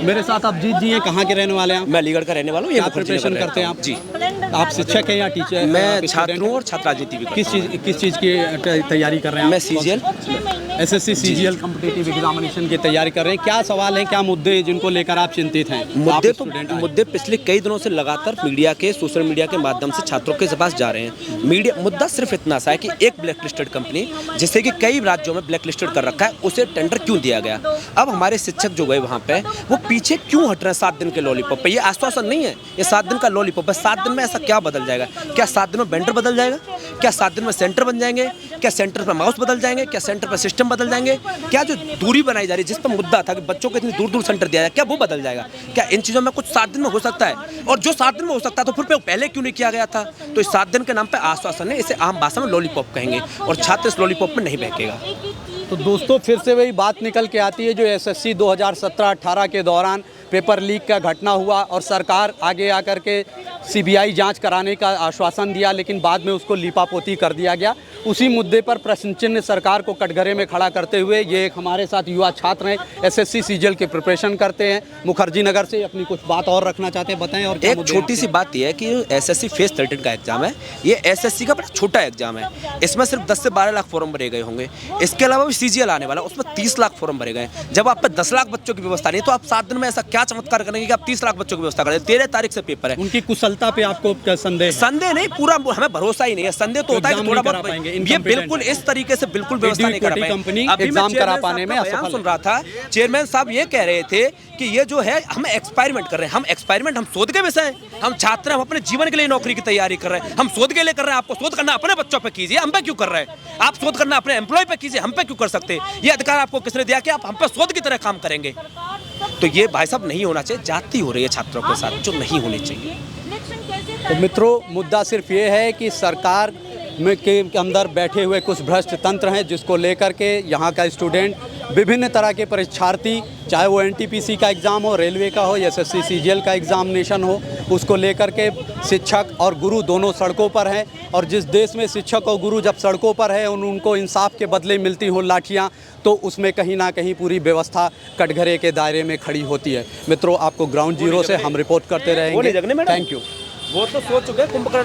मेरे साथ अभिजीत जी हैं, कहाँ के रहने वाले हैं? मैं अलीगढ़ का रहने वाला हूँ। क्या प्रिपरेशन करते हैं आप? जी, आप शिक्षक हैं या टीचर? मैं छात्र हूँ और छात्र राजनीति भी करता हूँ। किस चीज़ की तैयारी कर रहे हैं? मैं CGL SSC CGL competitive examination की तैयारी कर रहे हैं। क्या सवाल है, क्या मुद्दे जिनको लेकर आप चिंतित हैं? मुद्दे पिछले कई दिनों से लगातार मीडिया के सोशल मीडिया के माध्यम से छात्रों के पास जा रहे हैं। मुद्दा सिर्फ इतना सा है कि एक ब्लैक लिस्टेड कंपनी जिसे कि कई राज्यों में ब्लैक लिस्टेड कर रखा है, उसे टेंडर क्यों दिया गया? अब हमारे शिक्षक जो गए वहाँ पे वो पीछे क्यों हट रहे हैं 7 दिन के लॉलीपॉप पे? ये आश्वासन नहीं है, ये 7 दिन का लॉलीपॉप है। 7 दिन में ऐसा क्या बदल जाएगा? क्या 7 दिन में वेंडर बदल जाएगा? क्या 7 दिन में सेंटर बन जाएंगे? क्या सेंटर पर माउस बदल जाएंगे? क्या सेंटर पर सिस्टम बदल जाएंगे? क्या जो दूरी बनाई जा रही है, जिस पर मुद्दा था कि बच्चों को इतनी दूर दूर सेंटर दिया जाए, क्या वो बदल जाएगा? क्या इन चीज़ों में कुछ 7 दिन में हो सकता है? और जो 7 दिन में हो सकता है तो फिर पहले क्यों नहीं किया गया था? तो इस 7 दिन के नाम पे आश्वासन है, इसे आम भाषा में लॉलीपॉप कहेंगे और छात्र इस लॉलीपॉप में नहीं बहकेगा। तो दोस्तों फिर से वही बात निकल के आती है जो एसएससी 2017-18 के दौरान पेपर लीक का घटना हुआ और सरकार आगे आकर के सीबीआई जांच कराने का आश्वासन दिया, लेकिन बाद में उसको लीपापोती कर दिया गया। उसी मुद्दे पर प्रश्न चिन्ह सरकार को कटघरे में खड़ा करते हुए ये एक हमारे साथ युवा छात्र हैं, एसएससी सीजीएल की प्रिपरेशन करते हैं, मुखर्जी नगर से। अपनी कुछ बात और रखना चाहते हैं, बताएं। और एक छोटी सी बात यह है कि एसएससी फेज 13 का एग्जाम है, ये एसएससी का बड़ा छोटा एग्जाम है। इसमें सिर्फ 10 से 12 लाख फॉर्म भरे गए होंगे। इसके अलावा भी सीजीएल आने वाला, उसमें 30 लाख फॉर्म भरे गए। जब आप पे 10 लाख बच्चों की व्यवस्था नहीं है तो आप 7 दिन में ऐसा क्या चमत्कार करेंगे कि आप 30 लाख बच्चों की व्यवस्था करें? 13 तारीख से पेपर है। उनकी कुशलता पे आपको संदेह नहीं, पूरा हमें भरोसा ही नहीं है। संदेह तो होता है कि थोड़ा बहुत ये बिल्कुल इस तरीके से बिल्कुल व्यवस्था नहीं करा पाएंगे। अभी एग्जाम करा पाने में असफल सुन रहा था, चेयरमैन साहब ये कह रहे थे कि ये जो है हम एक्सपेरिमेंट कर रहे हैं। हम शोध के विषय हैं, हम छात्र, हम अपने जीवन के लिए नौकरी की तैयारी कर रहे हैं, हम शोध के लिए कर रहे हैं। आपको शोध करना अपने बच्चों पे कीजिए, हम पे क्यों कर रहे हैं? आप शोध करना अपने एम्प्लॉय पे कीजिए, हम पे क्यों कर सकते? ये अधिकार आपको किसने दिया कि आप हम पे शोध की तरह काम करेंगे? तो ये भाई साहब नहीं होना चाहिए। जाति हो रही है छात्रों के साथ जो नहीं होनी चाहिए। तो मित्रों, मुद्दा सिर्फ ये है कि सरकार के अंदर बैठे हुए कुछ भ्रष्ट तंत्र हैं, जिसको लेकर के यहाँ का स्टूडेंट, विभिन्न तरह के परीक्षार्थी, चाहे वो एनटीपीसी का एग्ज़ाम हो, रेलवे का हो, एसएससी सीजीएल का एग्ज़ामिनेशन हो, उसको लेकर के शिक्षक और गुरु दोनों सड़कों पर हैं। और जिस देश में शिक्षक और गुरु जब सड़कों पर है, उनको इंसाफ के बदले मिलती हो लाठियाँ, तो उसमें कहीं ना कहीं पूरी व्यवस्था कटघरे के दायरे में खड़ी होती है। मित्रों, आपको ग्राउंड जीरो से हम रिपोर्ट करते रहेंगे। Thank you. वो तो सोच चुके हैं कुंभकर्ण